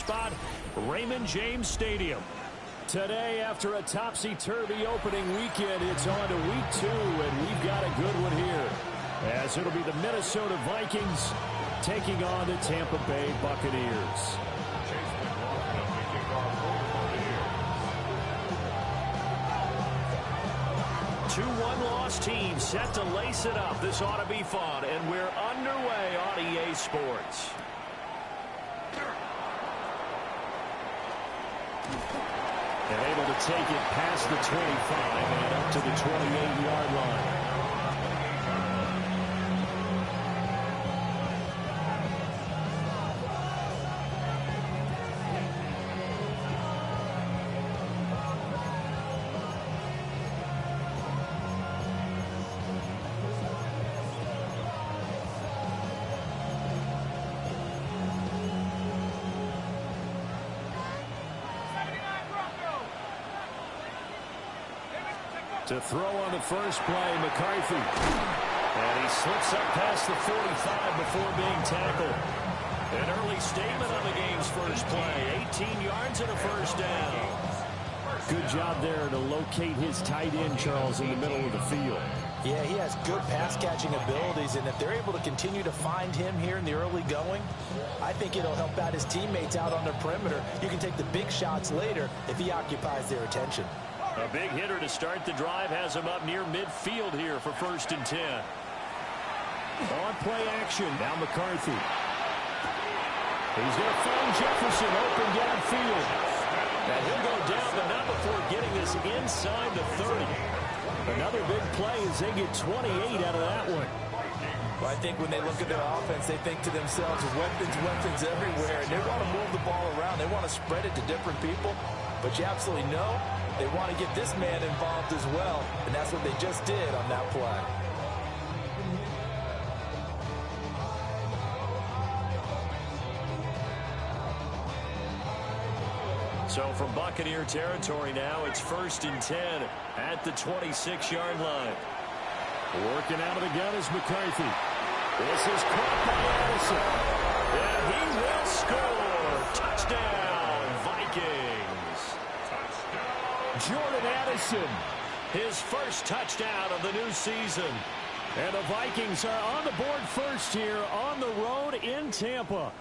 spot, Raymond James Stadium. Today, after a topsy-turvy opening weekend, it's on to week 2, and we've got a good one here, as it'll be the Minnesota Vikings taking on the Tampa Bay Buccaneers. 2-1 loss team set to lace it up. This ought to be fun, and we're underway on EA Sports. And able to take it past the 25 and up to the 28-yard line. To throw on the first play, McCarthy. And he slips up past the 45 before being tackled. An early statement on the game's first play. 18 yards and a first down. Good job there to locate his tight end, Charles, in the middle of the field. Yeah, he has good pass-catching abilities, and if they're able to continue to find him here in the early going, I think it'll help out his teammates out on the perimeter. You can take the big shots later if he occupies their attention. A big hitter to start the drive has him up near midfield here for 1st and 10. On play action, now McCarthy. He's going to find Jefferson open downfield. And he'll go down, but not before getting this inside the 30. Another big play as they get 28 out of that one. Well, I think when they look at their offense, they think to themselves, weapons everywhere, and they want to move the ball around. They want to spread it to different people, but you absolutely know they want to get this man involved as well, and that's what they just did on that play. So from Buccaneer territory now, it's 1st and 10 at the 26-yard line. Working out of the gun is McCarthy. This is caught by Addison. And he will score. Touchdown, Vikings. Jordan Addison, his first touchdown of the new season. And the Vikings are on the board first here on the road in Tampa.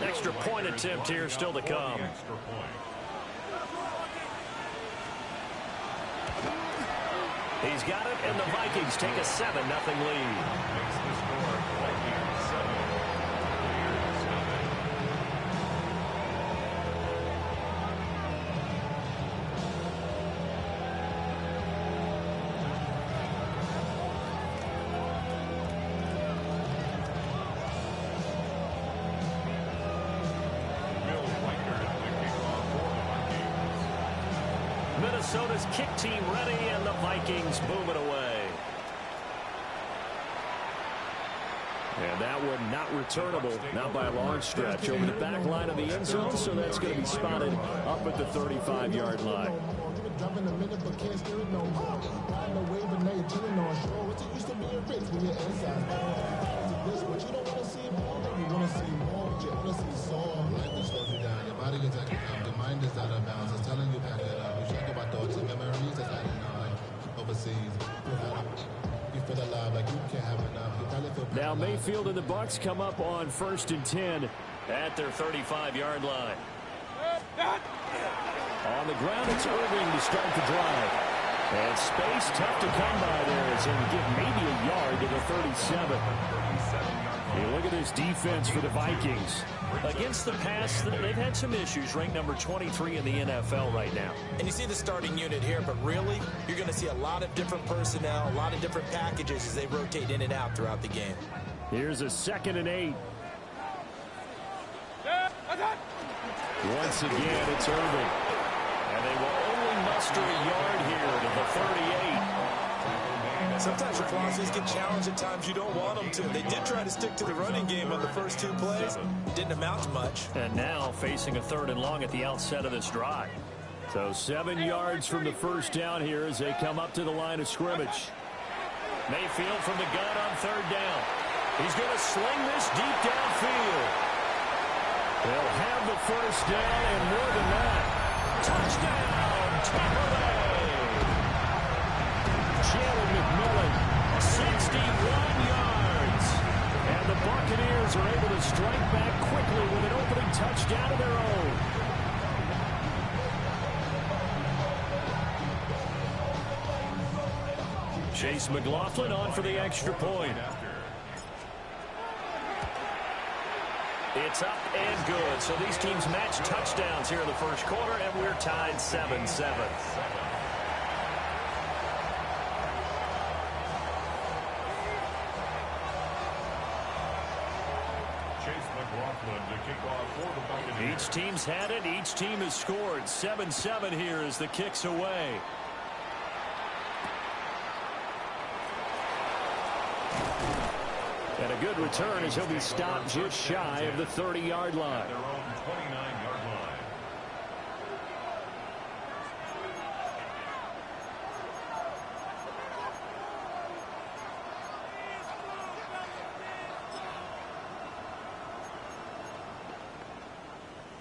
Extra point attempt here still to come. He's got it, and the Vikings take a 7-0 lead. Minnesota's kick team ready, and the Vikings boom it away. And that one not returnable, not by a long stretch, over the back line of the end zone, so that's going to be spotted up at the 35-yard line. Your mind is out of bounds. It's telling you back it up. You check about thoughts and memories that's I don't know, like overseas. You feel alive like you can't have enough. You probably feel now Mayfield and the Bucs come up on 1st and 10 at their 35-yard line. On the ground, it's Irving to start the drive. And space tough to come by there as they give maybe a yard to the 37. You look at this defense for the Vikings. Against the pass, they've had some issues. Ranked number 23 in the NFL right now. And you see the starting unit here, but really, you're going to see a lot of different personnel, a lot of different packages as they rotate in and out throughout the game. Here's a 2nd and 8. Once again, it's Irving. And they will only muster a yard here to the 38. Sometimes your philosophies get challenged at times you don't want them to. They did try to stick to the running game on the first 2 plays. Didn't amount to much. And now facing a 3rd and long at the outset of this drive. So 7 yards from the first down here as they come up to the line of scrimmage. Mayfield from the gun on third down. He's going to sling this deep downfield. They'll have the first down and more than that. Touchdown, Tampa Bay. Jalen McMillan, 61 yards. And the Buccaneers are able to strike back quickly with an opening touchdown of their own. Chase McLaughlin on for the extra point. It's up and good. So these teams match touchdowns here in the first quarter, and we're tied 7-7. Each team's had it. Each team has scored. 7-7 here as the kick's away. And a good return as he'll be stopped just shy of the 30-yard line. Their own 29-yard line.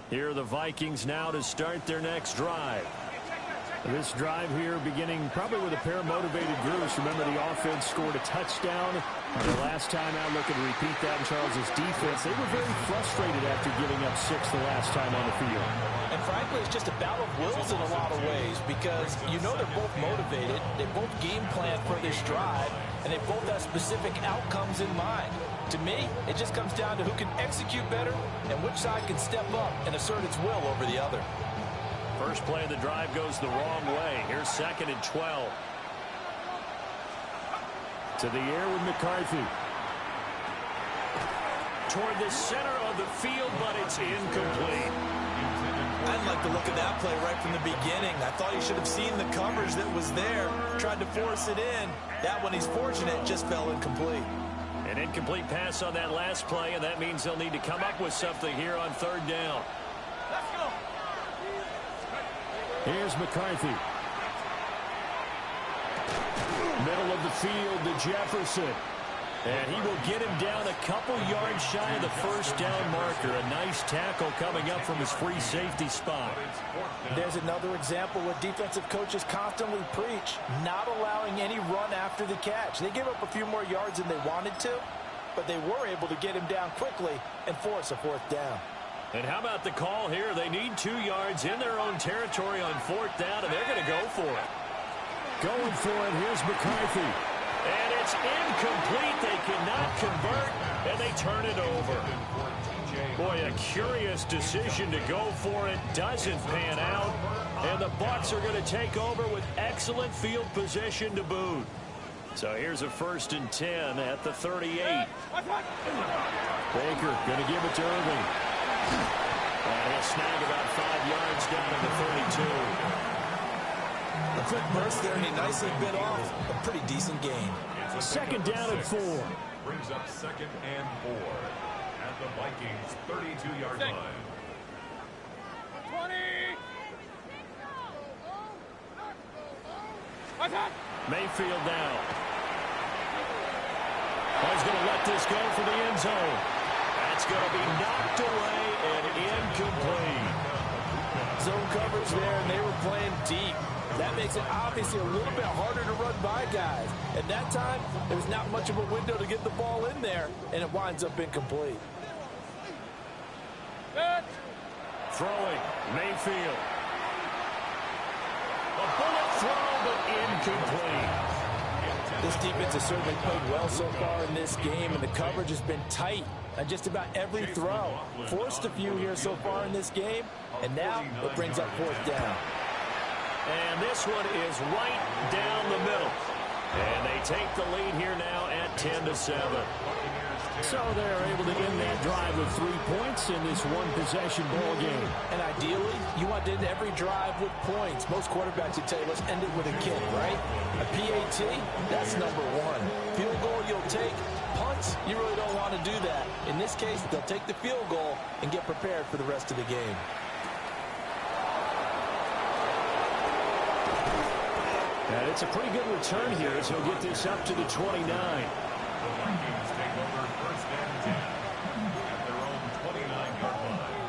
Here are the Vikings now to start their next drive. This drive here beginning probably with a pair of motivated groups. Remember, the offense scored a touchdown. The last time out, looking to repeat that in Charles's defense. They were very frustrated after giving up 6 the last time on the field. And frankly, it's just a battle of wills in a lot of ways because you know they're both motivated. They both game plan for this drive, and they both have specific outcomes in mind. To me, it just comes down to who can execute better and which side can step up and assert its will over the other. First play of the drive goes the wrong way. Here's 2nd and 12. To the air with McCarthy. Toward the center of the field, but it's incomplete. I didn't like the look of that play right from the beginning. I thought he should have seen the coverage that was there, tried to force it in. That one, he's fortunate, just fell incomplete. An incomplete pass on that last play, and that means they'll need to come up with something here on third down. Let's go. Here's McCarthy. Middle of the field to Jefferson. And he will get him down a couple yards shy of the first down marker. A nice tackle coming up from his free safety spot. There's another example where defensive coaches constantly preach, not allowing any run after the catch. They gave up a few more yards than they wanted to, but they were able to get him down quickly and force a 4th down. And how about the call here? They need 2 yards in their own territory on 4th down, and they're going to go for it. Going for it, here's McCarthy. And it's incomplete. They cannot convert, and they turn it over. Boy, a curious decision to go for it. Doesn't pan out. And the Bucs are going to take over with excellent field position to boot. So here's a 1st and 10 at the 38. Baker going to give it to Irving. And he'll snag about 5 yards down to the 32. A quick burst there, and he nicely bit off a pretty decent gain. 2nd down and 4. Brings up 2nd and 4 at the Vikings' 32-yard line. 20. Mayfield down. He's going to let this go for the end zone. That's going to be knocked away and incomplete. Zone coverage there, and they were playing deep. That makes it obviously a little bit harder to run by guys. At that time, there was not much of a window to get the ball in there, and it winds up incomplete. Throwing, Mayfield. A bullet throw, but incomplete. This defense has certainly played well so far in this game, and the coverage has been tight on just about every throw. Forced a few here so far in this game, and now it brings up 4th down. And this one is right down the middle. And they take the lead here now at 10-7. So they're able to end that drive with 3 points in this one-possession ball game. And ideally, you want to end every drive with points. Most quarterbacks would tell you, let's end it with a kick, right? A PAT, that's number 1. Field goal you'll take. Punts, you really don't want to do that. In this case, they'll take the field goal and get prepared for the rest of the game. And it's a pretty good return here as he'll get this up to the 29. The Vikings take over first and 10 at their own 29-yard line.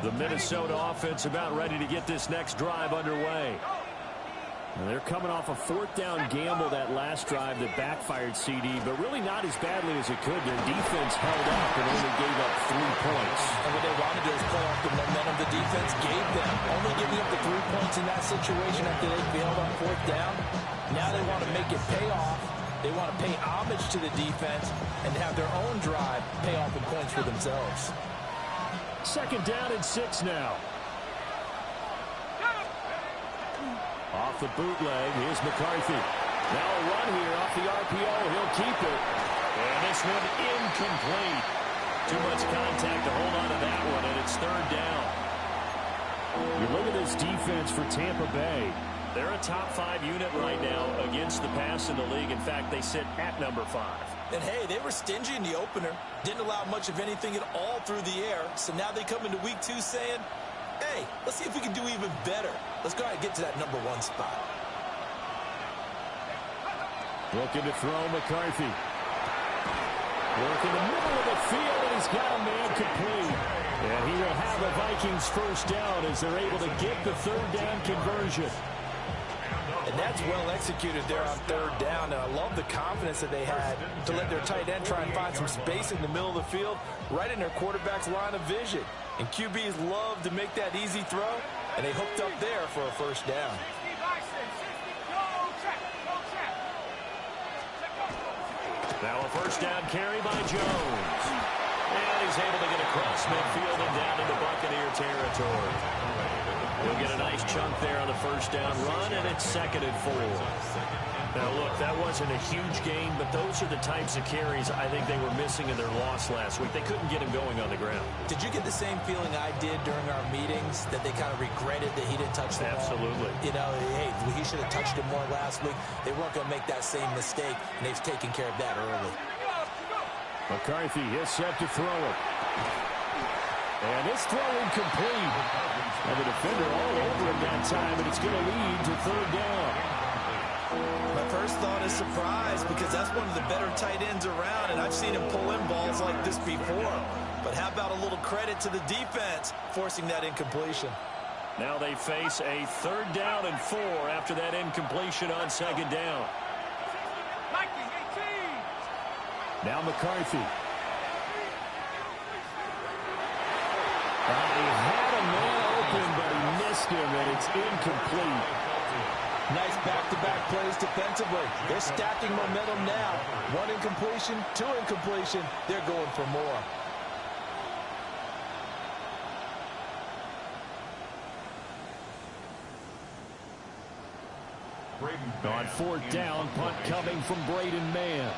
The Minnesota offense about ready to get this next drive underway. And they're coming off a fourth down gamble that last drive that backfired CD, but really not as badly as it could. Their defense held up and only gave up 3 points. And what they wanted to do is play off the momentum the defense gave them. Only giving up the 3 points in that situation after they failed on fourth down. Now they want to make it pay off. They want to pay homage to the defense and have their own drive pay off in points for themselves. Second down and 6 now. Off the bootleg, here's McCarthy. Now a run here off the RPO. He'll keep it. And this one incomplete. Too much contact to hold on to that one, and it's third down. You look at this defense for Tampa Bay. They're a top 5 unit right now against the pass in the league. In fact, they sit at number 5. And hey, they were stingy in the opener. Didn't allow much of anything at all through the air. So now they come into week 2 saying, hey, let's see if we can do even better. Let's go ahead and get to that number 1 spot. Looking to throw McCarthy. Working the middle of the field, and he's got a man complete. And he will have the Vikings first down as they're able to get the third down conversion. And that's well executed there on third down. And I love the confidence that they had to let their tight end try and find some space in the middle of the field, right in their quarterback's line of vision. And QBs love to make that easy throw, and they hooked up there for a first down. Now a first down carry by Jones. And he's able to get across midfield and down into Buccaneer territory. He'll get a nice chunk there on the first down run, and it's 2nd and 4. Now, look, that wasn't a huge gain, but those are the types of carries I think they were missing in their loss last week. They couldn't get him going on the ground. Did you get the same feeling I did during our meetings, that they kind of regretted that he didn't touch the ball? Absolutely. You know, hey, he should have touched it more last week. They weren't going to make that same mistake, and they've taken care of that early. McCarthy is set to throw it. And it's throw incomplete. And the defender all over him that time, and it's going to lead to third down. My first thought is surprise, because that's one of the better tight ends around, and I've seen him pull in balls like this before. But how about a little credit to the defense forcing that incompletion? Now they face a third down and 4 after that incompletion on second down. Now McCarthy. He had a man open, but he missed him, and it's incomplete. Nice back-to-back plays defensively. They're stacking momentum now. 1 incompletion, 2 incompletion. They're going for more. On fourth down, punt coming from Braden Mann.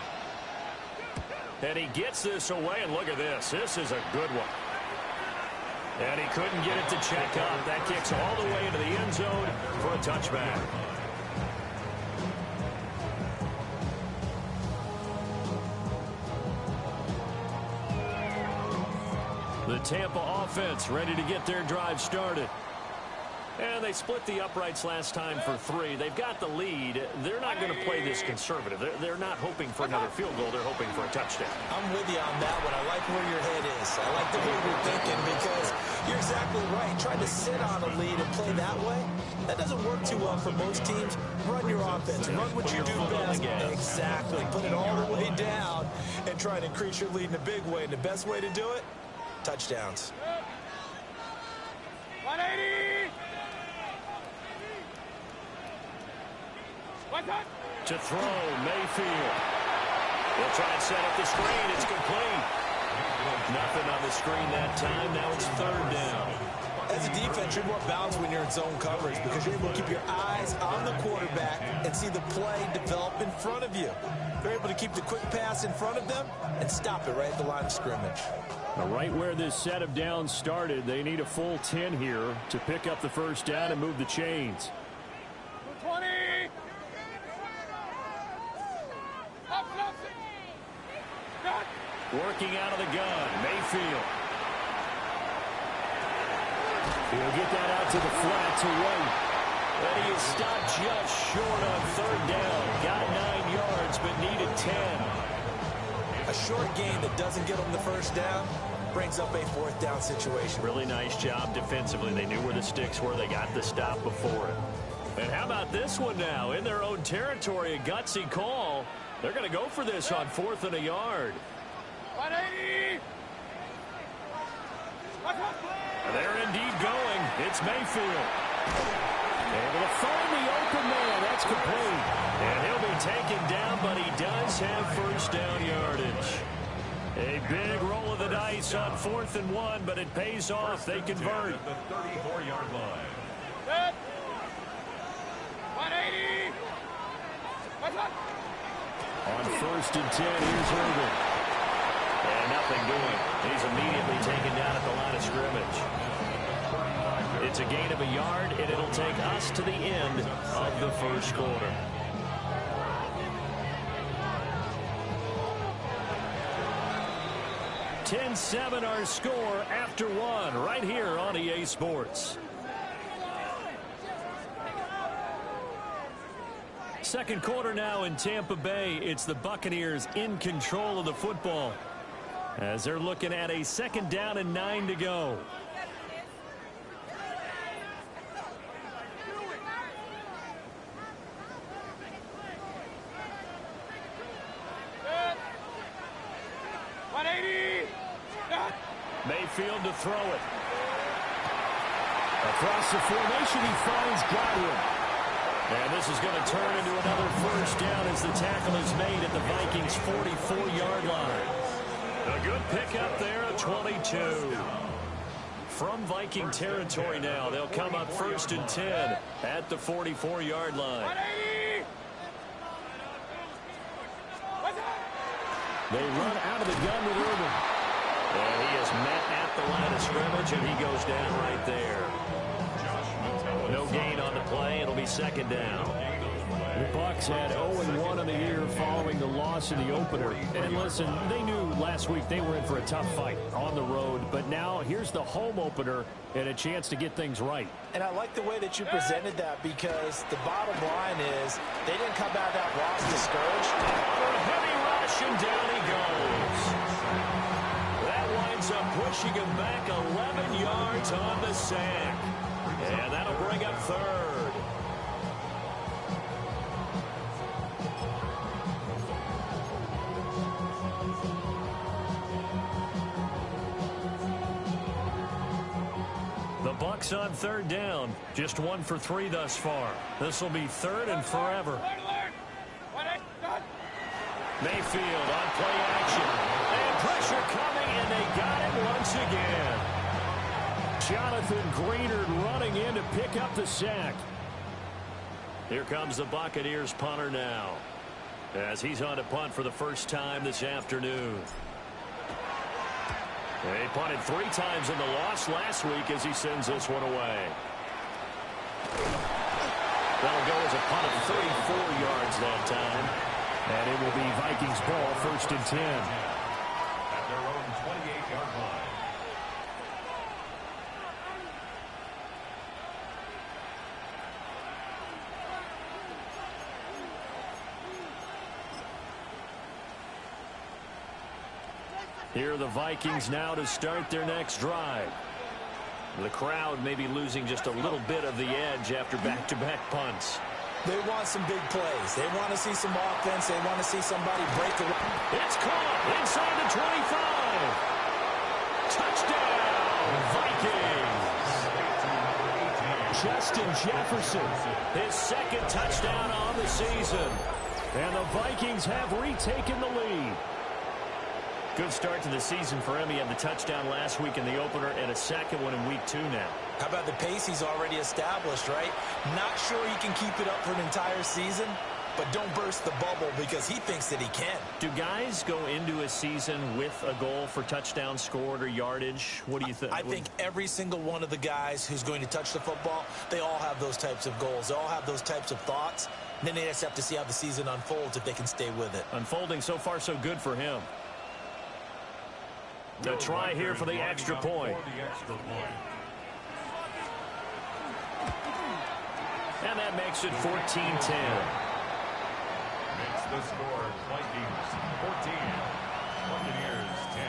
And he gets this away, and look at this. This is a good one. And he couldn't get it to check up. That kicks all the way into the end zone for a touchback. The Tampa offense ready to get their drive started. And they split the uprights last time for 3. They've got the lead. They're not going to play this conservative. They're not hoping for another field goal. They're hoping for a touchdown. I'm with you on that one. I like where your head is. I like the way you're thinking, because you're exactly right. Trying to sit on a lead and play that way, that doesn't work too well for most teams. Run your offense. Run what you do best. Exactly. Put it all the way down and try to increase your lead in a big way. And the best way to do it, touchdowns. 180! To throw, Mayfield. They'll try and set up the screen. It's complete. Nothing on the screen that time. Now it's third down. As a defense, you're more balanced when you're in zone coverage, because you're able to keep your eyes on the quarterback and and see the play develop in front of you. They're able to keep the quick pass in front of them and stop it right at the line of scrimmage. Right where this set of downs started, they need a full 10 here to pick up the first down and move the chains. 20. Working out of the gun, Mayfield. He'll get that out to the flat to White. And he is stopped just short on third down. Got 9 yards, but needed 10. A short gain that doesn't get them the first down brings up a fourth down situation. Really nice job defensively. They knew where the sticks were. They got the stop before it. And how about this one now? In their own territory, a gutsy call. They're going to go for this on 4th and a yard. 180. They're indeed going. It's Mayfield. Able to find the open man. That's complete. And he'll be taken down, but he does have first down yardage. A big roll of the dice on 4th and 1, but it pays off. They convert. At the 34-yard line. Set. 180. On 1st and 10, here's Irvin. And nothing doing. He's immediately taken down at the line of scrimmage. It's a gain of a yard, and it'll take us to the end of the first quarter. (10-7) our score after 1 right here on EA Sports. Second quarter now in Tampa Bay. It's the Buccaneers in control of the football as they're looking at a 2nd down and 9 to go. Mayfield to throw it. Across the formation, he finds Godwin. And this is going to turn into another first down as the tackle is made at the Vikings' 44-yard line. A good pickup there at 22. From Viking territory now, they'll come up 1st and 10 at the 44-yard line. They run out of the gun with Irvin. And he is met at the line of scrimmage, and he goes down right there. No gain on the play. It'll be 2nd down. The Bucs had 0-1 in the year following the loss in the opener. And listen, they knew last week they were in for a tough fight on the road. But now here's the home opener and a chance to get things right. And I like the way that you presented that, because the bottom line is they didn't come out of that loss discouraged. For a heavy rush, and down he goes. That winds up pushing him back 11 yards on the sack. And that'll bring up 3rd. The Bucs on 3rd down. Just 1 for 3 thus far. This will be 3rd and forever. Mayfield on play action. And pressure coming, and they got him once again. Jonathan Greenard running in to pick up the sack. Here comes the Buccaneers punter now, as he's on to punt for the first time this afternoon. He punted 3 times in the loss last week as he sends this one away. That'll go as a punt of 34 yards that time. And it will be Vikings ball, 1st and 10. At their own 28-yard line. Here are the Vikings now to start their next drive. The crowd may be losing just a little bit of the edge after back-to-back punts. They want some big plays. They want to see some offense. They want to see somebody break the... It's caught inside the 25. Touchdown, Vikings. Justin Jefferson, his 2nd touchdown on the season. And the Vikings have retaken the lead. Good start to the season for him. He had the touchdown last week in the opener and a 2nd one in week 2 now. How about the pace he's already established, right? Not sure he can keep it up for an entire season, but don't burst the bubble because he thinks that he can. Do guys go into a season with a goal for touchdown scored or yardage? What do you think? I think every single one of the guys who's going to touch the football, they all have those types of goals. They all have those types of thoughts. And then they just have to see how the season unfolds if they can stay with it. Unfolding so far so good for him. The try here for the extra point. And that makes it 14-10. Makes the score Vikings 14, Buccaneers 10.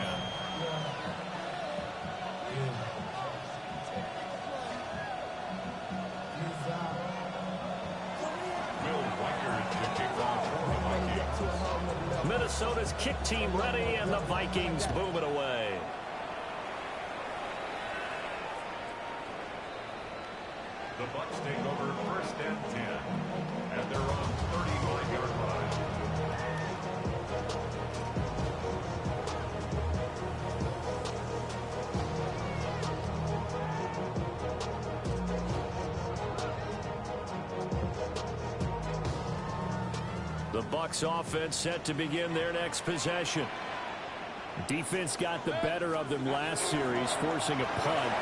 Will Weikert to kick off for the Vikings. Minnesota's kick team ready, and the Vikings boom it away. The Bucs take over first and 10 at their own 35-yard line. The Bucs offense set to begin their next possession. Defense got the better of them last series, forcing a punt.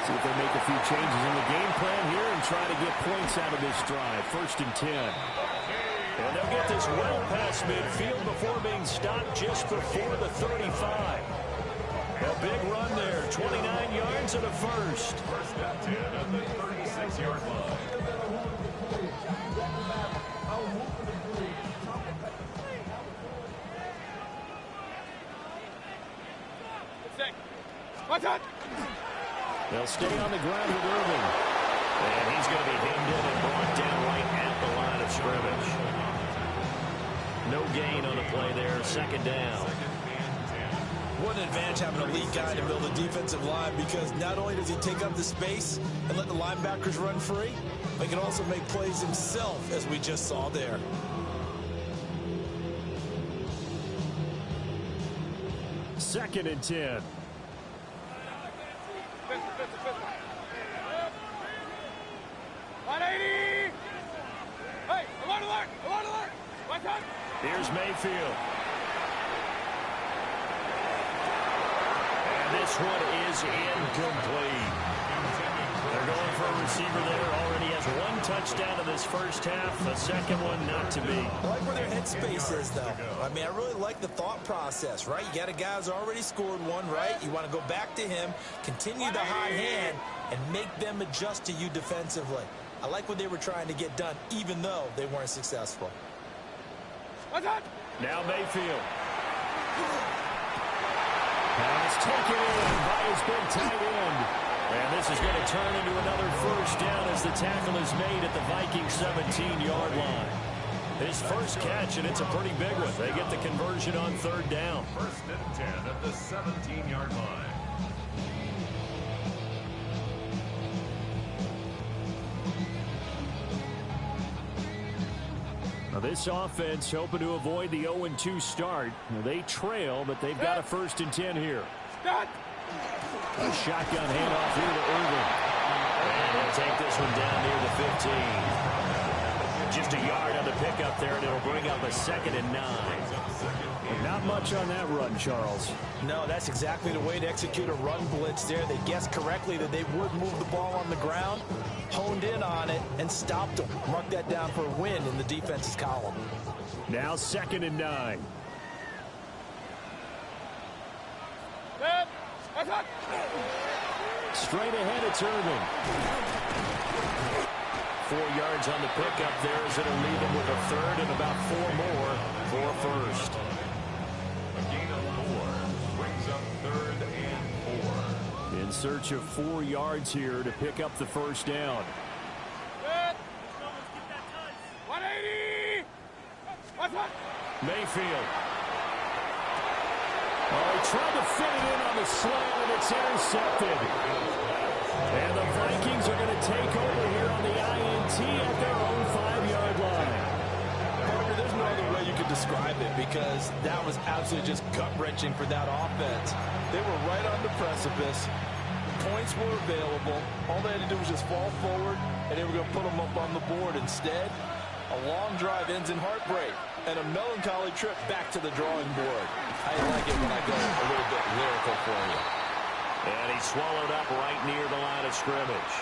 See if they make a few changes in the game plan here and try to get points out of this drive. First and 10. And they'll get this well past midfield before being stopped just before the 35. A big run there, 29 yards and a first. First and 10 at the 36-yard line. Watch out! They'll stay on the ground with Irving. And he's going to be hemmed in and brought down right at the line of scrimmage. No gain on the play there. Second down. What an advantage having a lead guy to build a defensive line, because not only does he take up the space and let the linebackers run free, but he can also make plays himself, as we just saw there. Second and 10. 180! Hey, alert, alert, alert, alert! Watch out! Here's Mayfield. And this one is incomplete. They're going for a receiver there. Already has one touchdown in this first half. A second one not to be. I like where their headspace is, though. I mean, I really like the thought process, right? You got a guy who's already scored one, right? You want to go back to him, continue the hot hand, and make them adjust to you defensively. I like what they were trying to get done, even though they weren't successful. Watch out! Now Mayfield. Pass taken in by his big tight end. And this is going to turn into another first down as the tackle is made at the Vikings 17-yard line. His first catch, and it's a pretty big one. They get the conversion on third down. First and 10 at the 17-yard line. Now this offense hoping to avoid the 0-2 start. They trail, but they've got a first and 10 here. Stop! A shotgun handoff here to Irving. And he'll take this one down near the 15. Just a yard on the pickup there, and it'll bring up a 2nd and 9. Not much on that run, Charles. No, that's exactly the way to execute a run blitz there. They guessed correctly that they would move the ball on the ground, honed in on it, and stopped them. Mark that down for a win in the defense's column. Now 2nd and 9. Dead! Watch out! Straight ahead, it's Irving. 4 yards on the pickup there as it'll leave him with a third and about 4 more for a first. A gain of 4 brings up 3rd and 4. In search of 4 yards here to pick up the first down. Dead! 180! Watch out! Mayfield. Oh, he tried to fit it in on the slant, and it's intercepted. And the Vikings are going to take over here on the INT at their own 5-yard line. Parker, there's no other way you could describe it, because that was absolutely just gut-wrenching for that offense. They were right on the precipice, points were available. All they had to do was just fall forward, and they were going to put them up on the board. Instead, a long drive ends in heartbreak and a melancholy trip back to the drawing board. I like it when I go a little bit lyrical for you. And he swallowed up right near the line of scrimmage.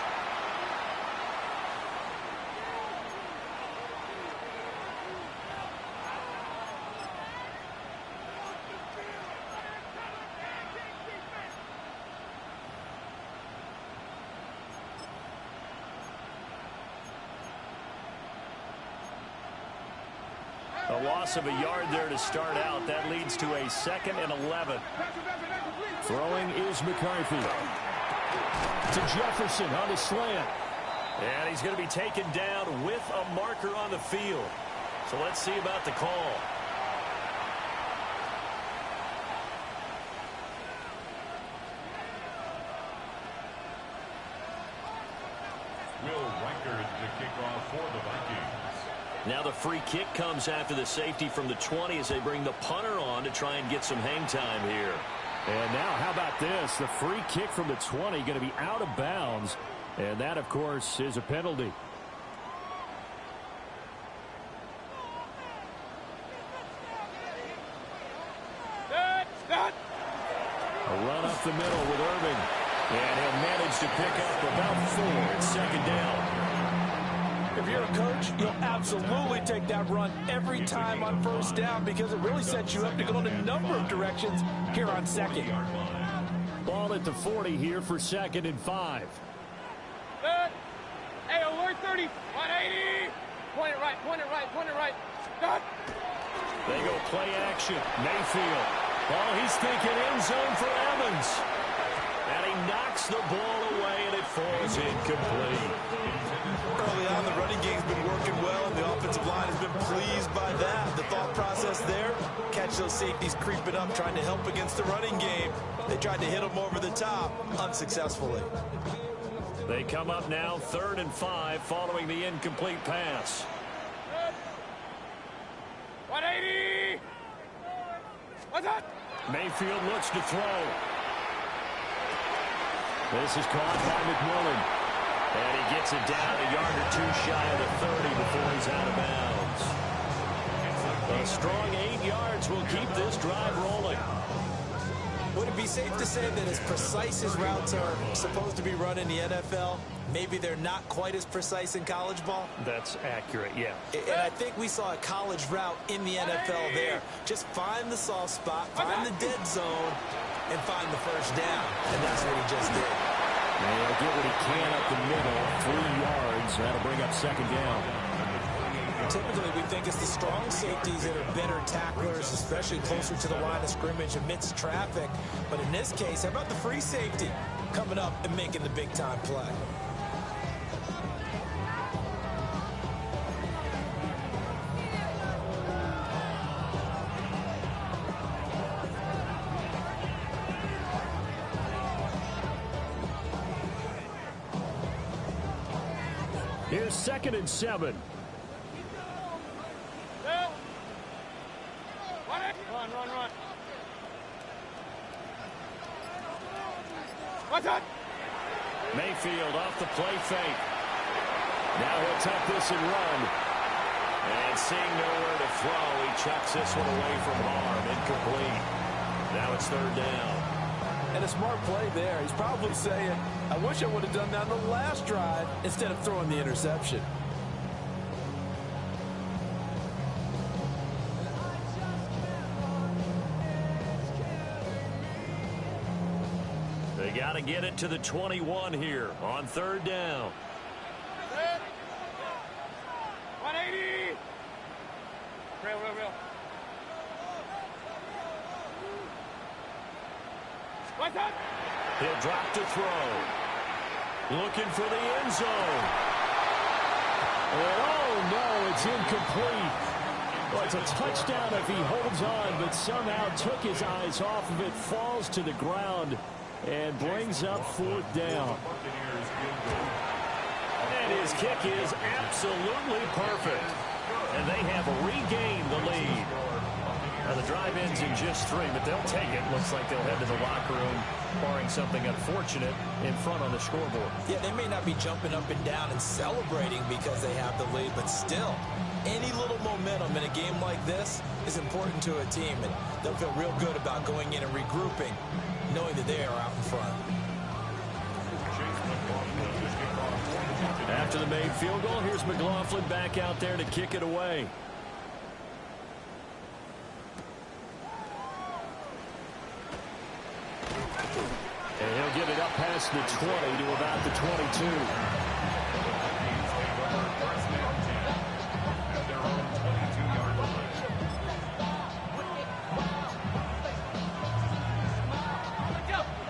A loss of a yard there to start out. That leads to a 2nd and 11. Throwing is McCarthy. To Jefferson on the slant. And he's going to be taken down with a marker on the field. So let's see about the call. Will Reichard to kick off for the Vikings. Now the free kick comes after the safety from the 20 as they bring the punter on to try and get some hang time here. And now how about this? The free kick from the 20 going to be out of bounds. And that, of course, is a penalty. A run up the middle with Irving. And he'll manage to pick up about 4. It's 2nd down. If you're a coach, you'll absolutely take that run every time on 1st down because it really sets you up to go in a number of directions here on 2nd. Ball at the 40 here for 2nd and 5. Good. Hey, alert 30, 180. Point it right, point it right, point it right. Good. They go play action. Mayfield. Oh, he's thinking end zone for Evans. And he knocks the ball away, and it falls incomplete. Early on, the running game's been working well, and the offensive line has been pleased by that. The thought process there, catch those safeties creeping up, trying to help against the running game. They tried to hit them over the top, unsuccessfully. They come up now 3rd and 5 following the incomplete pass. 180. What's that? Mayfield looks to throw. This is caught by McMillan. And he gets it down a yard or 2 shy of the 30 before he's out of bounds. A strong 8 yards will keep this drive rolling. Would it be safe to say that as precise as routes are supposed to be run in the NFL, maybe they're not quite as precise in college ball? That's accurate, yeah. And I think we saw a college route in the NFL there. Just find the soft spot, find the dead zone, and find the 1st down. And that's what he just did. And he'll get what he can up the middle, 3 yards. That'll bring up 2nd down. Typically, we think it's the strong safeties that are better tacklers, especially closer to the line of scrimmage amidst traffic. But in this case, how about the free safety coming up and making the big-time play? Here's 2nd and 7. Run. What's that? Mayfield off the play fake. Now he'll tuck this and run. And seeing nowhere to throw, he chucks this one away from harm. Incomplete. Now it's 3rd down. And a smart play there. He's probably saying, I wish I would have done that on the last drive instead of throwing the interception. They got to get it to the 21 here on 3rd down. 180. Real. What's that? He'll drop to throw. Looking for the end zone. And oh, no, it's incomplete. Well, it's a touchdown if he holds on, but somehow took his eyes off of it, falls to the ground, and brings up 4th down. And his kick is absolutely perfect. And they have regained the lead. Now the drive ends in just 3, but they'll take it. Looks like they'll head to the locker room, barring something unfortunate, in front on the scoreboard. Yeah, they may not be jumping up and down and celebrating because they have the lead, but still, any little momentum in a game like this is important to a team, and they'll feel real good about going in and regrouping, knowing that they are out in front. After the made field goal, here's McLaughlin back out there to kick it away. And he'll get it up past the 20 to about the 22.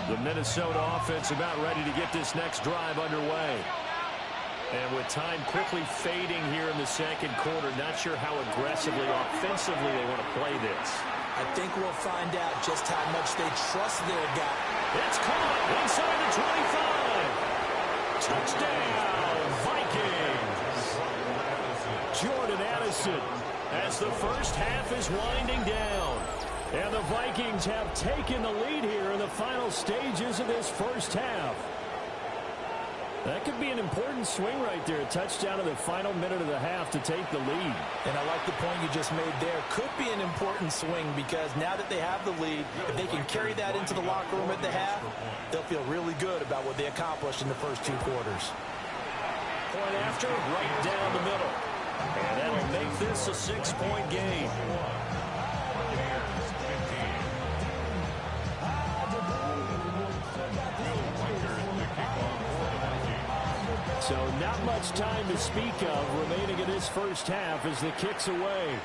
The Minnesota offense about ready to get this next drive underway. And with time quickly fading here in the second quarter, not sure how aggressively, offensively they want to play this. I think we'll find out just how much they trust their guy. It's caught inside the 25. Touchdown, Vikings. Jordan Addison as the first half is winding down. And the Vikings have taken the lead here in the final stages of this first half. That could be an important swing right there. A touchdown in the final minute of the half to take the lead. And I like the point you just made there. Could be an important swing because now that they have the lead, if they can carry that into the locker room at the half, they'll feel really good about what they accomplished in the first 2 quarters. Point after, right down the middle. And that'll make this a 6-point game. So not much time to speak of remaining in this first half as the kick's away.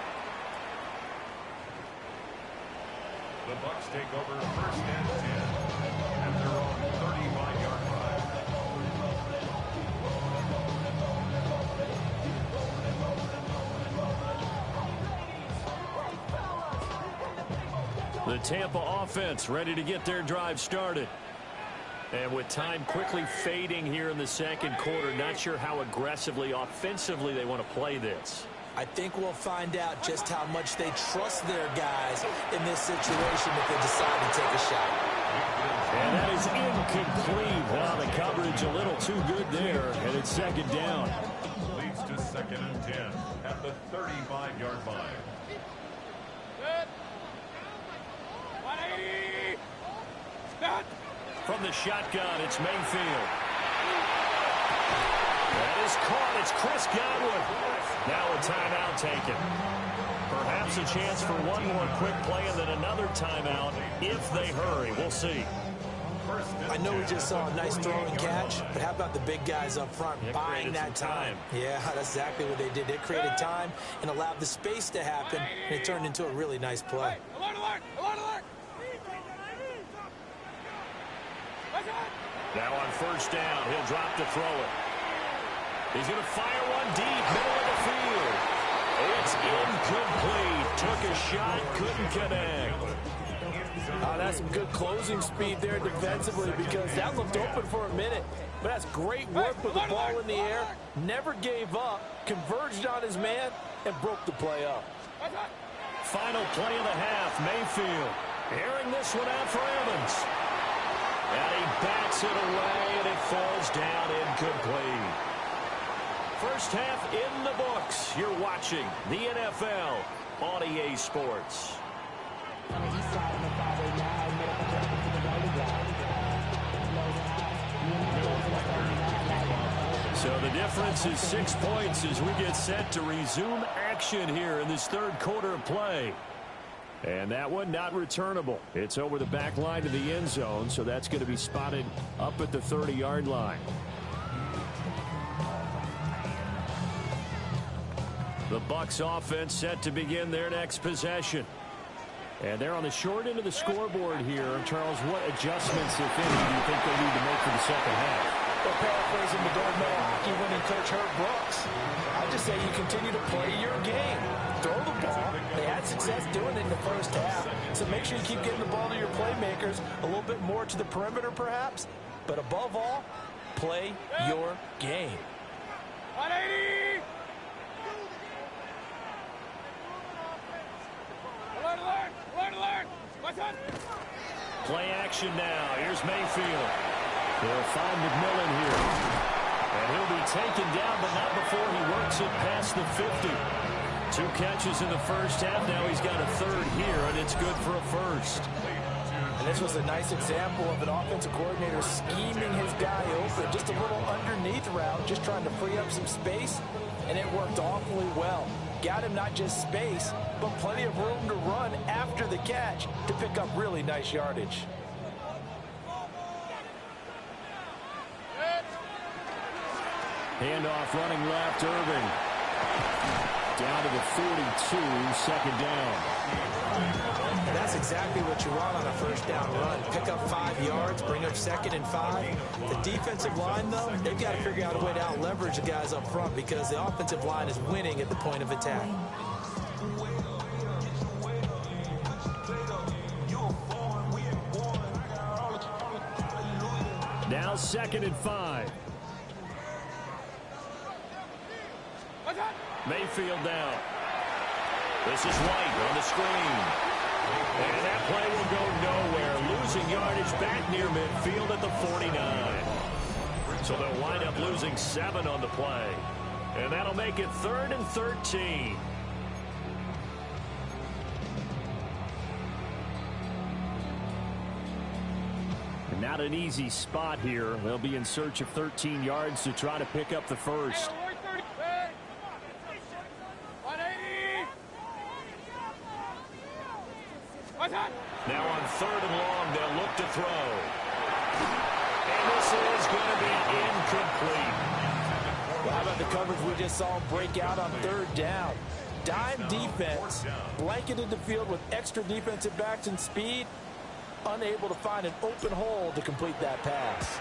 The Bucs take over first and 10 at their own 35-yard line. The Tampa offense ready to get their drive started. And with time quickly fading here in the second quarter, not sure how aggressively, offensively they want to play this. I think we'll find out just how much they trust their guys in this situation if they decide to take a shot. And that is incomplete. Wow, the coverage a little too good there, and it's second down. Leads to second and 10 at the 35-yard line. Good. 180. Stop. From the shotgun, it's Mayfield. That is caught. It's Chris Godwin. Now a timeout taken. Perhaps a chance for one more quick play and then another timeout if they hurry. We'll see. I know we just saw a nice throw and catch, but how about the big guys up front buying that time? Yeah, that's exactly what they did. They created time and allowed the space to happen, and it turned into a really nice play. Alert, alert, alert, alert. Now on first down, he'll drop to throw it. He's going to fire one deep, middle of the field. It's incomplete. Took a shot, couldn't connect. That's some good closing speed there defensively because that looked open for a minute. But that's great work with the ball in the air. Never gave up, converged on his man, and broke the play up. Final play of the half, Mayfield. Airing this one out for Evans. And he bats it away, and it falls down incomplete. First half in the books. You're watching the NFL on EA Sports. So the difference is 6 points as we get set to resume action here in this third quarter of play. And that one not returnable. It's over the back line to the end zone, so that's going to be spotted up at the 30-yard line. The Bucs offense set to begin their next possession. And they're on the short end of the scoreboard here. Charles, what adjustments, if any, do you think they need to make for the second half? Well, paraphrasing the gold medal hockey winning coach Herb Brooks, I just say you continue to play your game. Throw the ball. They had success doing it in the first half. So make sure you keep getting the ball to your playmakers, a little bit more to the perimeter perhaps. But above all, play your game. 180. Alert, alert. Play action now. Here's Mayfield. They'll find McMillan here. And he'll be taken down, but not before he works it past the 50. 2 catches in the first half. Now he's got a third here, and it's good for a first. And this was a nice example of an offensive coordinator scheming his guy open. Just a little underneath route, just trying to free up some space, and it worked awfully well. Got him not just space, but plenty of room to run after the catch to pick up really nice yardage. Handoff running left, Irving. Down to the 42, second down. That's exactly what you want on a first down run. Pick up 5 yards, bring up 2nd and 5. The defensive line, though, they've got to figure out a way to out-leverage the guys up front because the offensive line is winning at the point of attack. Now 2nd and 5. Mayfield down. This is White on the screen. And that play will go nowhere. Losing yardage back near midfield at the 49. So they'll wind up losing 7 on the play. And that'll make it 3rd and 13. And not an easy spot here. They'll be in search of 13 yards to try to pick up the first. Now on 3rd and long, they'll look to throw. And this is going to be incomplete. Well, how about the coverage we just saw break out on 3rd down? Dime defense, blanketed the field with extra defensive backs and speed, unable to find an open hole to complete that pass.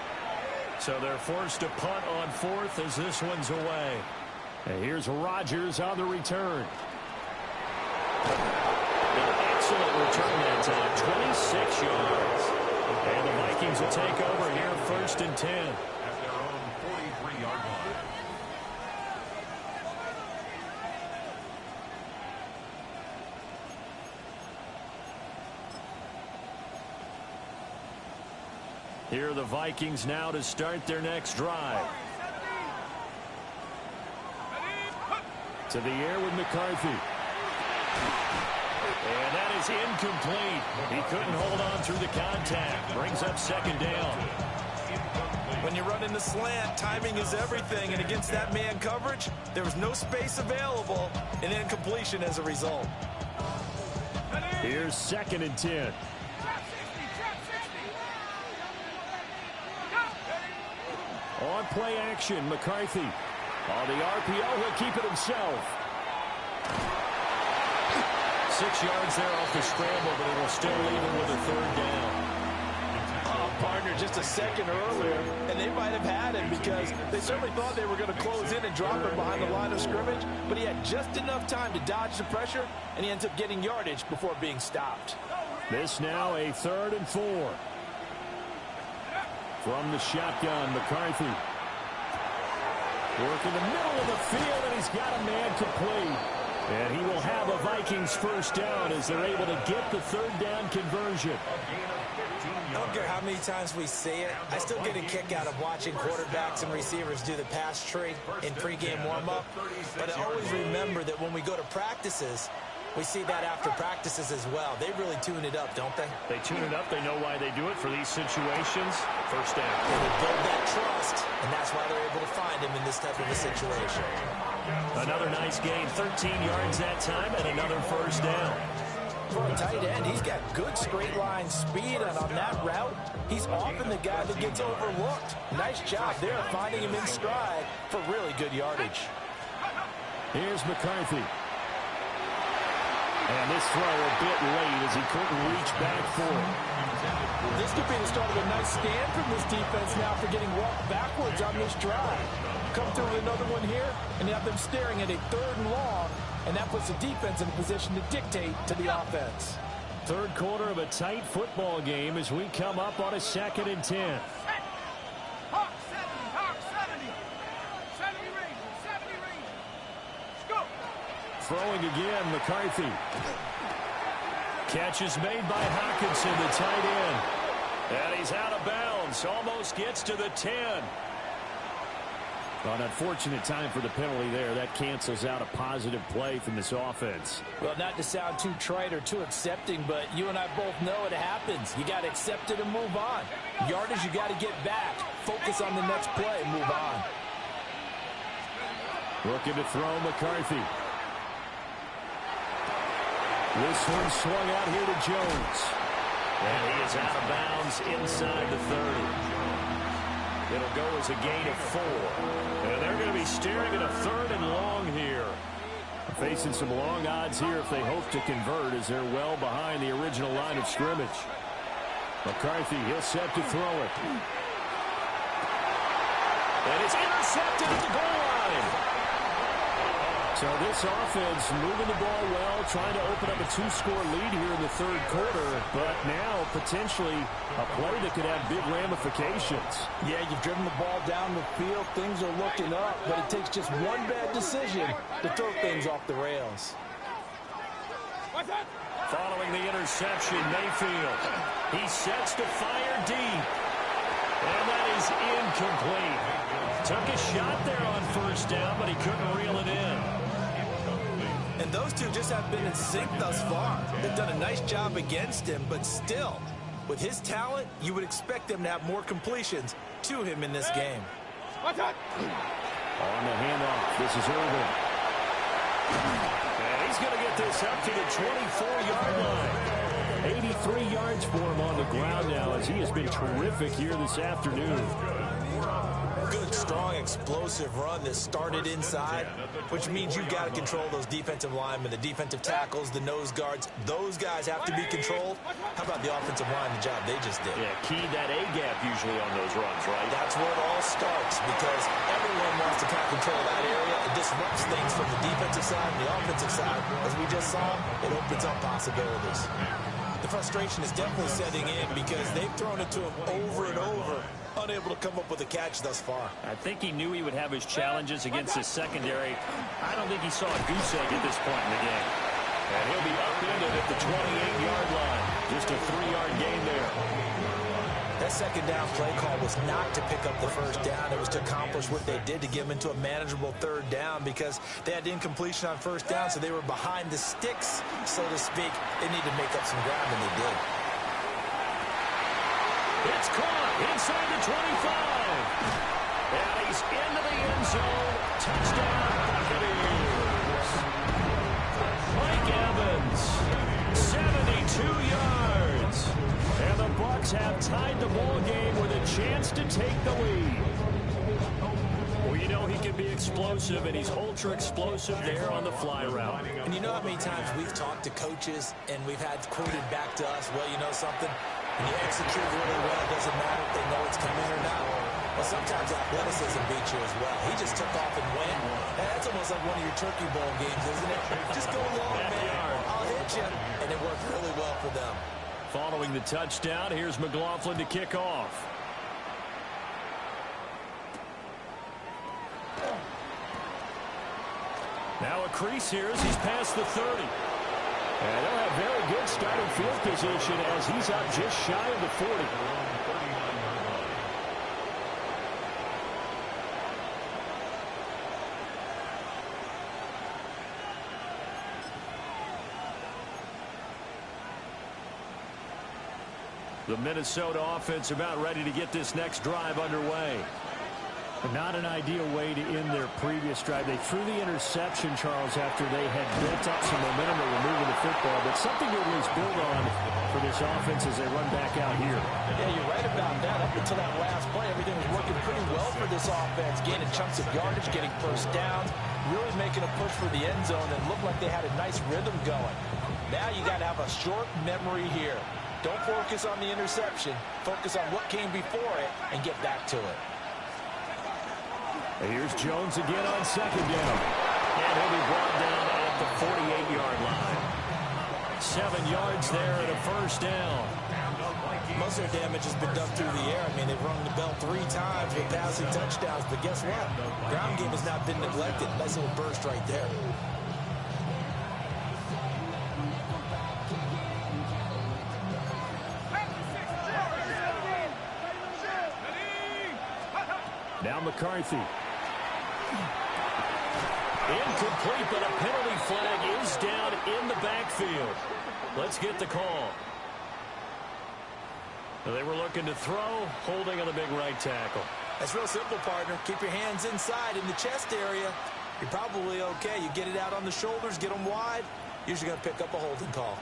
So they're forced to punt on 4th as this one's away. And here's Rodgers on the return. Excellent return that time, 26 yards. And the Vikings will take over here, 1st and 10. At their own 43-yard line. Here are the Vikings now to start their next drive. To the air with McCarthy. And that is incomplete. He couldn't hold on through the contact. Brings up 2nd down. When you run in the slant, timing is everything. And against that man coverage, there was no space available, and incompletion as a result. Here's 2nd and 10. On play action, McCarthy. On the RPO, he'll keep it himself. 6 yards there off the scramble, but it will still leave him with a 3rd down. Oh, partner, just a second earlier, and they might have had him because they certainly thought they were going to close in and drop him behind the line of scrimmage, but he had just enough time to dodge the pressure, and he ends up getting yardage before being stopped. This now a 3rd and 4. From the shotgun, McCarthy. Work in the middle of the field, and he's got a man complete. And he will have a Vikings first down as they're able to get the 3rd down conversion. I don't care how many times we see it. I still get a kick out of watching quarterbacks and receivers do the pass tree in pregame warm-up. But I always remember that when we go to practices, we see that after practices as well. They really tune it up, don't they? They tune it up. They know why they do it for these situations. First down. And they build that trust, and that's why they're able to find him in this type of a situation. Another nice gain, 13 yards that time, and another first down. For a tight end, he's got good straight line speed, and on that route, he's often the guy that gets overlooked. Nice job there finding him in stride for really good yardage. Here's McCarthy. And this throw a bit late as he couldn't reach back for it. This could be the start of a nice stand from this defense now for getting walked backwards on this drive. Come through with another one here, and you have them staring at a 3rd and long, and that puts the defense in a position to dictate to the offense. 3rd quarter of a tight football game as we come up on a 2nd and 10. Hawk 70. 70 range. 70 range. Let's go. Throwing again, McCarthy. catch is made by Hockenson, the tight end. And he's out of bounds. Almost gets to the 10. An unfortunate time for the penalty there. That cancels out a positive play from this offense. Well, not to sound too trite or too accepting, but you and I both know it happens. You got to accept it and move on. Yardage, you got to get back. Focus on the next play. Move on. Looking to throw McCarthy. This one swung out here to Jones. And he is out of bounds inside the 30. It'll go as a gain of 4. And they're going to be staring at a 3rd and long here. Facing some long odds here if they hope to convert, as they're well behind the original line of scrimmage. McCarthy, he'll set to throw it. And it's intercepted at the goal line. So this offense moving the ball well, trying to open up a 2-score lead here in the 3rd quarter, but now potentially a play that could have big ramifications. Yeah, you've driven the ball down the field. Things are looking up, but it takes just one bad decision to throw things off the rails. Following the interception, Mayfield. He sets to fire deep. And that is incomplete. Took a shot there on 1st down, but he couldn't reel it in. And those two just have been in sync thus far. They've done a nice job against him, but still, with his talent, you would expect them to have more completions to him in this game. On the handoff, this is Irvin. And he's going to get this up to the 24-yard line. 83 yards for him on the ground now, as he has been terrific here this afternoon. Good, strong, explosive run that started inside, which means you've got to control those defensive linemen, the defensive tackles, the nose guards. Those guys have to be controlled. How about the offensive line, the job they just did? Yeah, key that A-gap usually on those runs, right? That's where it all starts, because everyone wants to kind of control that area. It disrupts things from the defensive side and the offensive side. As we just saw, it opens up possibilities. The frustration is definitely setting in because they've thrown it to him over and over, unable to come up with a catch thus far. I think he knew he would have his challenges against his secondary. I don't think he saw a goose egg at this point in the game. And he'll be upended at the 28-yard line. Just a 3-yard gain there. That 2nd down play call was not to pick up the 1st down. It was to accomplish what they did, to get them into a manageable 3rd down, because they had incompletion on 1st down, so they were behind the sticks, so to speak. They need to make up some ground, and they did. It's caught inside the 25. And he's into the end zone. Touchdown, Buccaneers. Mike Evans, 72 yards. And the Bucs have tied the ball game with a chance to take the lead. Well, you know he can be explosive, and he's ultra-explosive there on the fly route. And you know how many times we've talked to coaches, and we've had quoted back to us, well, you know something? When you execute really well, it doesn't matter if they know it's coming or not. But sometimes athleticism beats you as well. He just took off and went. That's almost like one of your Turkey Bowl games, isn't it? Just go long, man. I'll hit you. And it worked really well for them. Following the touchdown, here's McLaughlin to kick off. Now a crease here as he's past the 30. And they'll have very good starting field position as he's up just shy of the 40. The Minnesota offense about ready to get this next drive underway. Not an ideal way to end their previous drive. They threw the interception, Charles, after they had built up some momentum and were moving the football, but something to at least build on for this offense as they run back out here. Yeah, you're right about that. Up until that last play, everything was working pretty well for this offense, gaining chunks of yardage, getting 1st downs, really making a push for the end zone, and looked like they had a nice rhythm going. Now you got to have a short memory here. Don't focus on the interception. Focus on what came before it and get back to it. And here's Jones again on 2nd down. And he'll be brought down at the 48-yard line. 7 yards there and a 1st down. Most of their damage has been done through the air. I mean, they've rung the bell 3 times with passing touchdowns. But guess what? Ground game has not been neglected. Nice little burst right there. McCarthy. Incomplete, but a penalty flag is down in the backfield. Let's get the call. They were looking to throw, holding on the big right tackle. That's real simple, partner. Keep your hands inside in the chest area. You're probably okay. You get it out on the shoulders, get them wide. Usually going to pick up a holding call.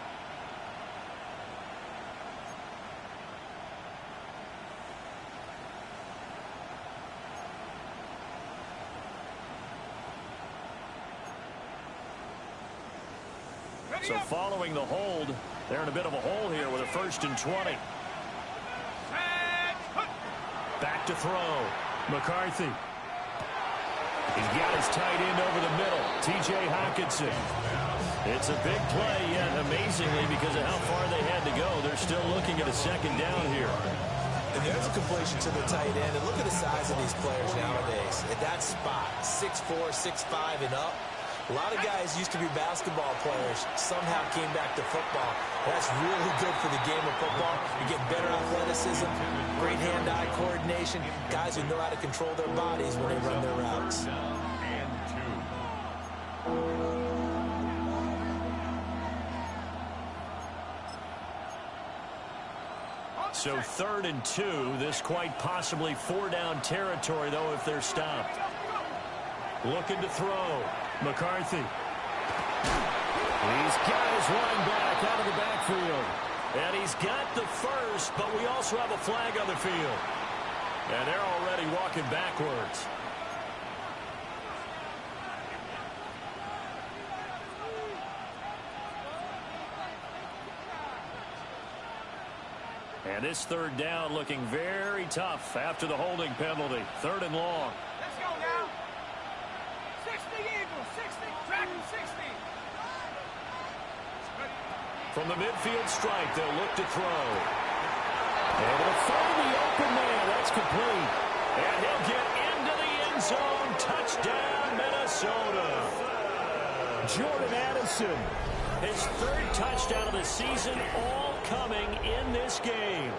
So following the hold, they're in a bit of a hole here with a 1st and 20. Back to throw. McCarthy. He's got his tight end over the middle. T.J. Hockenson. It's a big play, yet amazingly, because of how far they had to go, they're still looking at a 2nd down here. And there's a completion to the tight end. And look at the size of these players nowadays. At that spot, 6'4", 6'5", and up. A lot of guys used to be basketball players, somehow came back to football. That's really good for the game of football. You get better athleticism, great hand-eye coordination, guys who know how to control their bodies when they run their routes. So 3rd and 2, this quite possibly 4-down territory, though, if they're stopped. Looking to throw. McCarthy. He's got his line back out of the backfield. And he's got the 1st, but we also have a flag on the field. And they're already walking backwards. And this 3rd down looking very tough after the holding penalty. 3rd and long. Let's go now. 60 Eagles, 60, track 60. From the midfield strike, they'll look to throw. Able to find the open man. That's complete. And he'll get into the end zone. Touchdown, Minnesota. Jordan Addison. His 3rd touchdown of the season, all coming in this game.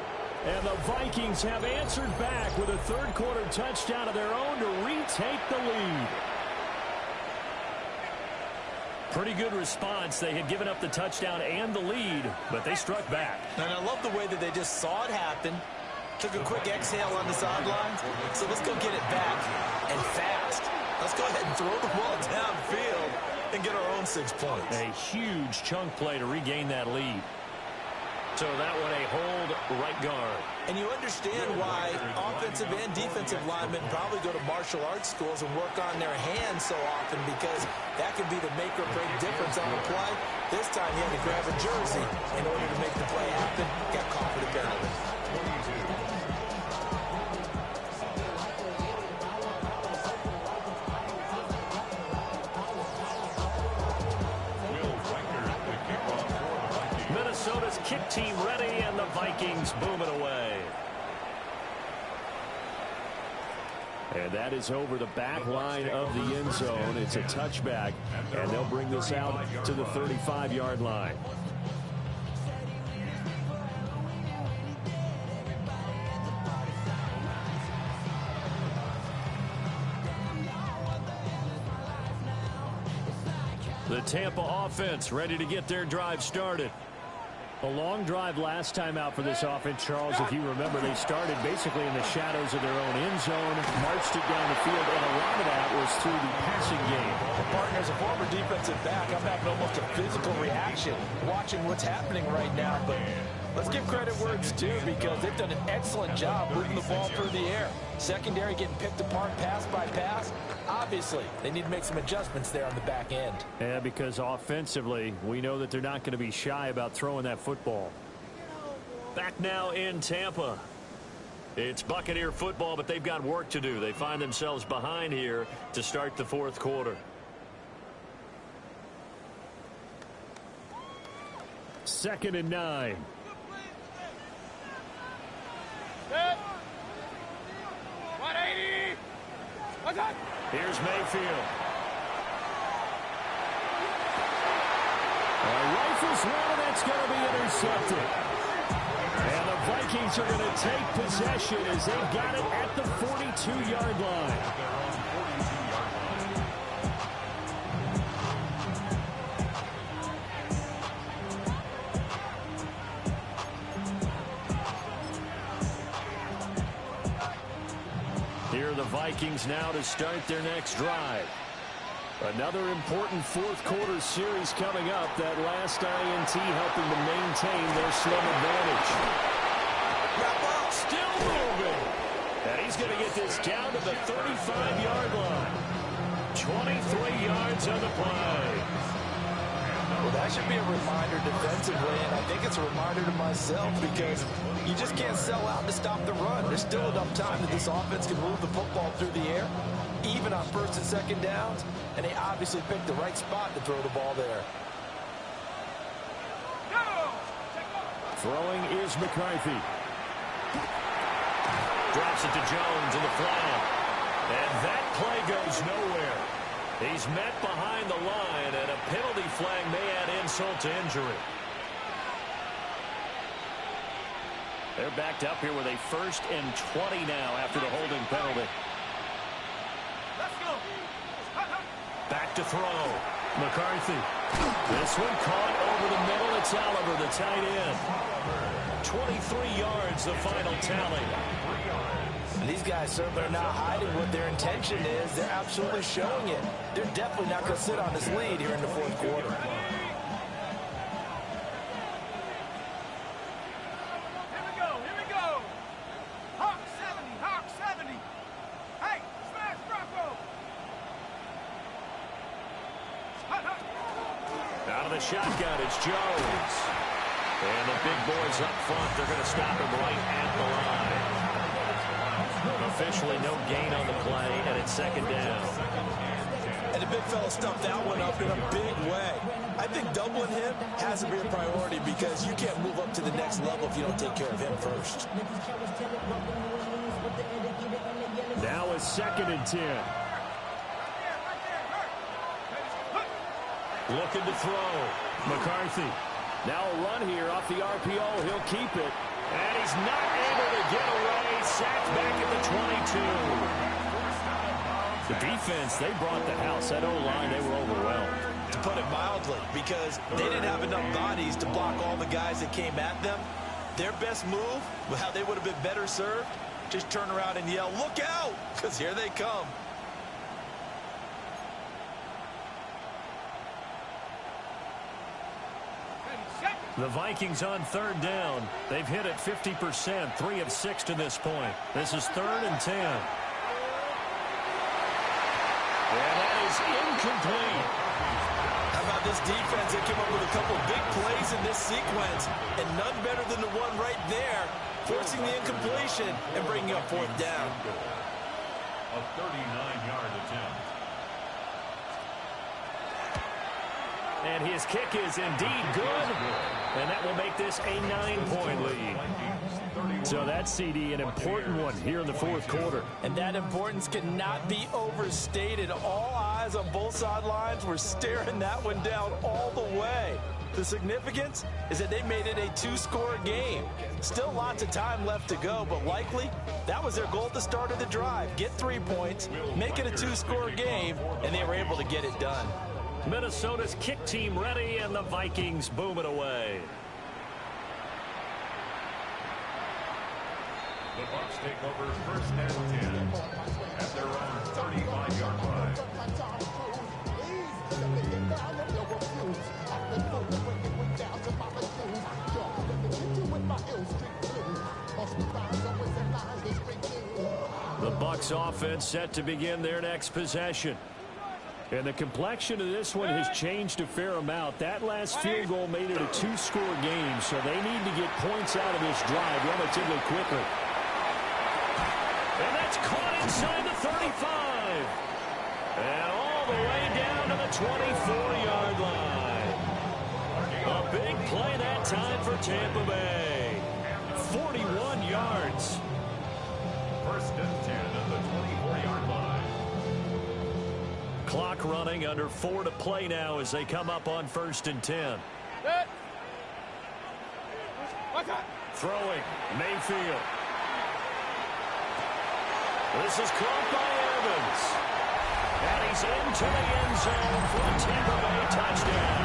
And the Vikings have answered back with a 3rd quarter touchdown of their own to retake the lead. Pretty good response. They had given up the touchdown and the lead, but they struck back. And I love the way that they just saw it happen, took a quick exhale on the sidelines. So let's go get it back and fast. Let's go ahead and throw the ball downfield and get our own 6 points. A huge chunk play to regain that lead. So that one a hold right guard. And you understand why offensive and defensive linemen probably go to martial arts schools and work on their hands so often, because that could be the make or break difference on the play. This time he had to grab a jersey in order to make the play happen. Got caught for the penalty. Minnesota's kick team ready, and the Vikings boom it away. And that is over the back line of the end zone. It's a touchback, and they'll bring this out to the 35-yard line. The Tampa offense ready to get their drive started. A long drive last time out for this offense, Charles. If you remember, they started basically in the shadows of their own end zone, marched it down the field, and a lot of that was through the passing game. Well, partner, as a former defensive back, I'm having almost a physical reaction watching what's happening right now. But let's give credit where it's due, because they've done an excellent job moving the ball through the air. Secondary getting picked apart pass by pass. Obviously, they need to make some adjustments there on the back end. Yeah, because offensively, we know that they're not going to be shy about throwing that football. Back now in Tampa. It's Buccaneer football, but they've got work to do. They find themselves behind here to start the 4th quarter. Second and 9. Set. 180. What's up? Here's Mayfield. A rifles one, and that's going to be intercepted. And the Vikings are going to take possession as they got it at the 42-yard line. Here are the Vikings now to start their next drive. Another important fourth-quarter series coming up. That last INT helping to maintain their slim advantage. Still moving. And he's going to get this down to the 35-yard line. 23 yards on the play. Well, that should be a reminder defensively, and I think it's a reminder to myself because you just can't sell out to stop the run. There's still enough time that this offense can move the football through the air, even on first and second downs, and they obviously picked the right spot to throw the ball there. Throwing is McCarthy. Drops it to Jones in the flat. And that play goes nowhere. He's met behind the line, and a penalty flag may add insult to injury. They're backed up here with a 1st and 20 now after the holding penalty. Let's go. Back to throw. McCarthy. This one caught over the middle. It's Oliver, the tight end. 23 yards, the final tally. And these guys certainly are not hiding what their intention is. They're absolutely showing it. They're definitely not going to sit on this lead here in the fourth quarter. Here we go. Hawk 70. Hey, smash Bronco. Out of the shotgun, it's Jones. And the big boys up front, they're going to stop him right at the line. Officially no gain on the play, and it's second down. And the big fella stuffed that one up in a big way. I think doubling him has to be a priority because you can't move up to the next level if you don't take care of him first. Now a 2nd and 10. Looking to throw. McCarthy. Now a run here off the RPO. He'll keep it. And he's not able to get away. Sacked back at the 22. The defense, they brought the house. That O-line, they were overwhelmed. To put it mildly, because they didn't have enough bodies to block all the guys that came at them. Their best move, how they would have been better served, just turn around and yell, "Look out!" because here they come. The Vikings on 3rd down. They've hit it 50%, 3 of 6 to this point. This is 3rd and 10. And that is incomplete. How about this defense? They came up with a couple big plays in this sequence, and none better than the one right there, forcing the incompletion and bringing up 4th down. A 39-yard attempt. And his kick is indeed good. And that will make this a 9-point lead. So that's, CD, an important one here in the fourth quarter. And that importance cannot be overstated. All eyes on both sidelines were staring that one down all the way. The significance is that they made it a 2-score game. Still lots of time left to go, but likely that was their goal at the start of the drive. Get 3 points, make it a 2-score game, and they were able to get it done. Minnesota's kick team ready, and the Vikings boom it away. The Bucs take over 1st and 10 at their own 35-yard line. The Bucs offense set to begin their next possession. And the complexion of this one has changed a fair amount. That last field goal made it a 2-score game, so they need to get points out of this drive relatively quickly. And that's caught inside the 35. And all the way down to the 24-yard line. A big play that time for Tampa Bay. 41 yards. 1st and 10 at the 24-yard line. Clock running, under 4 to play now as they come up on 1st and 10. Throwing, Mayfield. This is caught by Evans. And he's into the end zone for a Tampa Bay touchdown.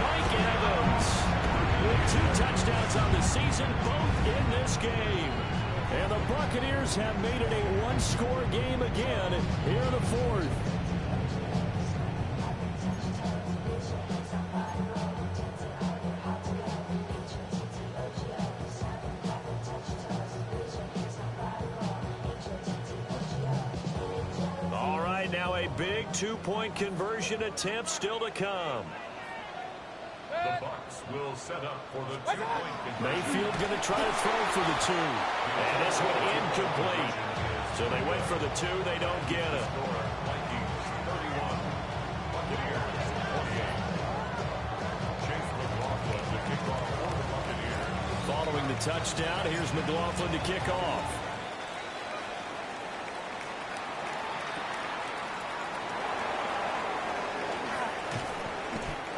Mike Evans with 2 touchdowns on the season, both in this game. And the Buccaneers have made it a one-score game again here in the fourth. All right, now a big 2-point conversion attempt still to come. The Bucs will set up for the 2-point conversion. Mayfield going to try to throw for the 2. And this one incomplete. So they went for the 2. They don't get it. Vikings 31, Buccaneers 28. Chase McLaughlin to kick off for the Buccaneers. Following the touchdown, here's McLaughlin to kick off.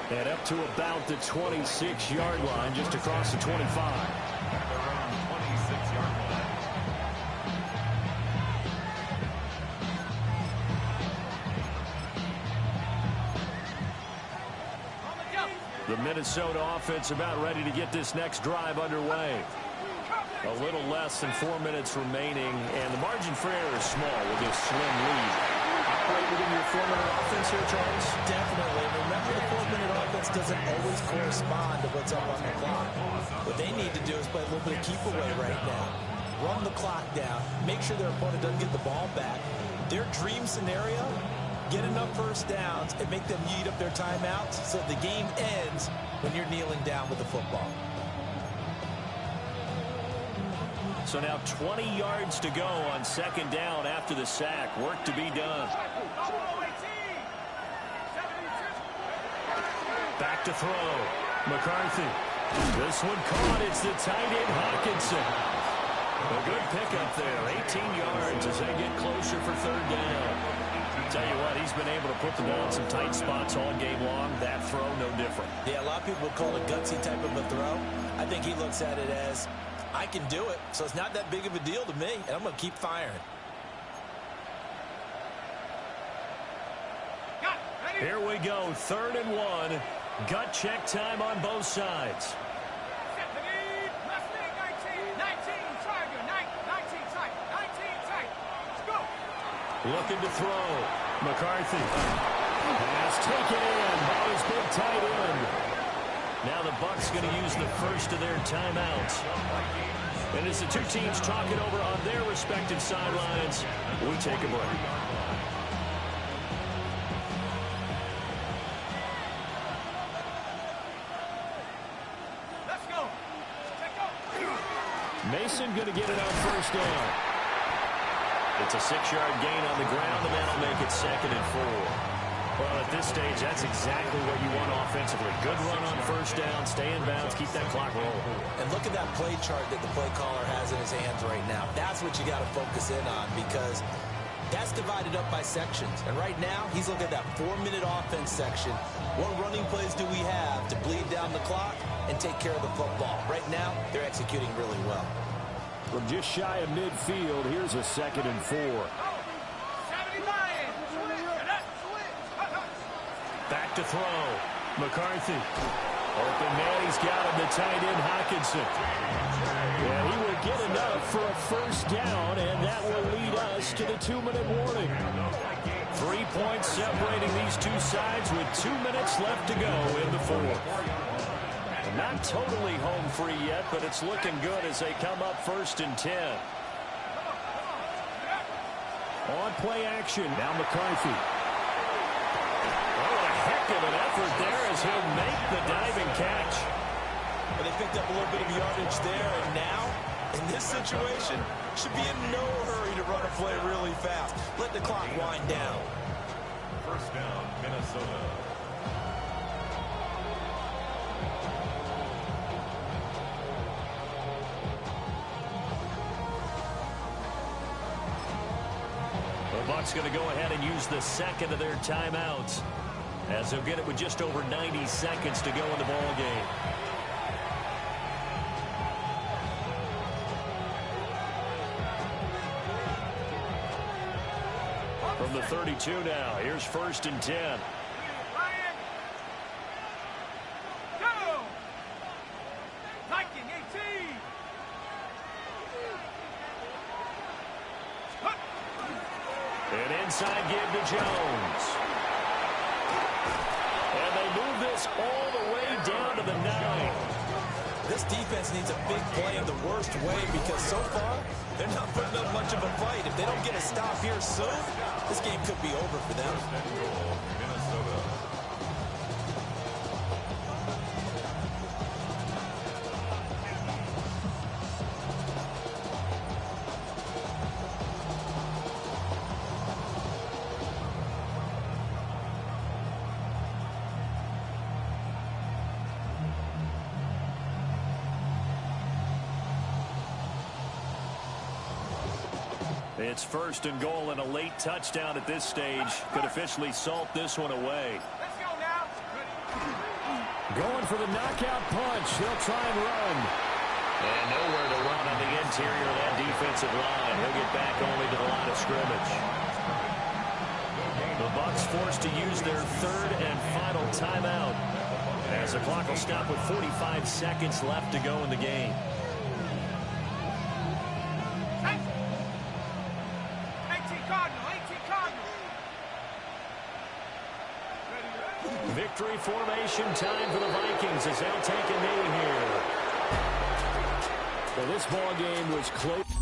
And up to about the 26-yard line, just across the 25. Around 26-yard line. The Minnesota offense about ready to get this next drive underway. A little less than 4 minutes remaining, and the margin for error is small with this slim lead. Operate within your 4-minute offense here, Charles? Definitely. Remember, the 4-minute offense doesn't always correspond to what's up on the clock. What they need to do is play a little bit of keep away right now. Run the clock down. Make sure their opponent doesn't get the ball back. Their dream scenario, get enough first downs and make them eat up their timeouts so the game ends when you're kneeling down with the football. So now 20 yards to go on second down after the sack. Work to be done. Back to throw. McCarthy. This one caught. It's the tight end Hawkinson. A good pickup there. 18 yards as they get closer for third down. Tell you what, he's been able to put the ball in some tight spots all game long. That throw, no different. Yeah, a lot of people would call it gutsy type of a throw. I think he looks at it as, I can do it, so it's not that big of a deal to me, and I'm going to keep firing. Here we go, 3rd and 1. Gut check time on both sides. Looking to throw. McCarthy. Pass taken in by his big tight end. Now the Bucs going to use the first of their timeouts. And as the two teams talk it over on their respective sidelines, we take a break. Let's go. Mason going to get it on first down. It's a 6-yard gain on the ground, and that'll make it 2nd and 4. Well, at this stage, that's exactly what you want offensively. Good run on first down, stay in bounds, keep that clock rolling. And look at that play chart that the play caller has in his hands right now. That's what you got to focus in on, because that's divided up by sections. And right now, he's looking at that 4-minute offense section. What running plays do we have to bleed down the clock and take care of the football? Right now, they're executing really well. From just shy of midfield, here's a 2nd and 4. Back to throw. McCarthy. Open man, he's got him, the tight end Hawkinson. Yeah, he will get enough for a first down, and that will lead us to the 2-minute warning. 3 points separating these two sides with 2 minutes left to go in the fourth. Not totally home free yet, but it's looking good as they come up 1st and 10. On play action, now McCarthy. Oh, a heck of an effort there as he'll make the diving catch. But they picked up a little bit of yardage there, and now, in this situation, should be in no hurry to run a play really fast. Let the clock wind down. First down, Minnesota. The Bucs going to go ahead and use the 2nd of their timeouts, as they'll get it with just over 90 seconds to go in the ball game. the 32 now. Here's 1st and 10. An inside give to Jones. And they move this all the way down to the 9. This defense needs a big play in the worst way because so far, they're not putting up much of a fight. If they don't get a stop here soon, this game could be over for them. Minnesota. It's 1st and goal, and a late touchdown at this stage could officially salt this one away. Let's go now. Going for the knockout punch. They'll try and run. And nowhere to run on the interior of that defensive line. He'll get back only to the line of scrimmage. The Bucs forced to use their 3rd and final timeout as the clock will stop with 45 seconds left to go in the game. Victory formation time for the Vikings as they'll take a knee here. Well, this ball game was close.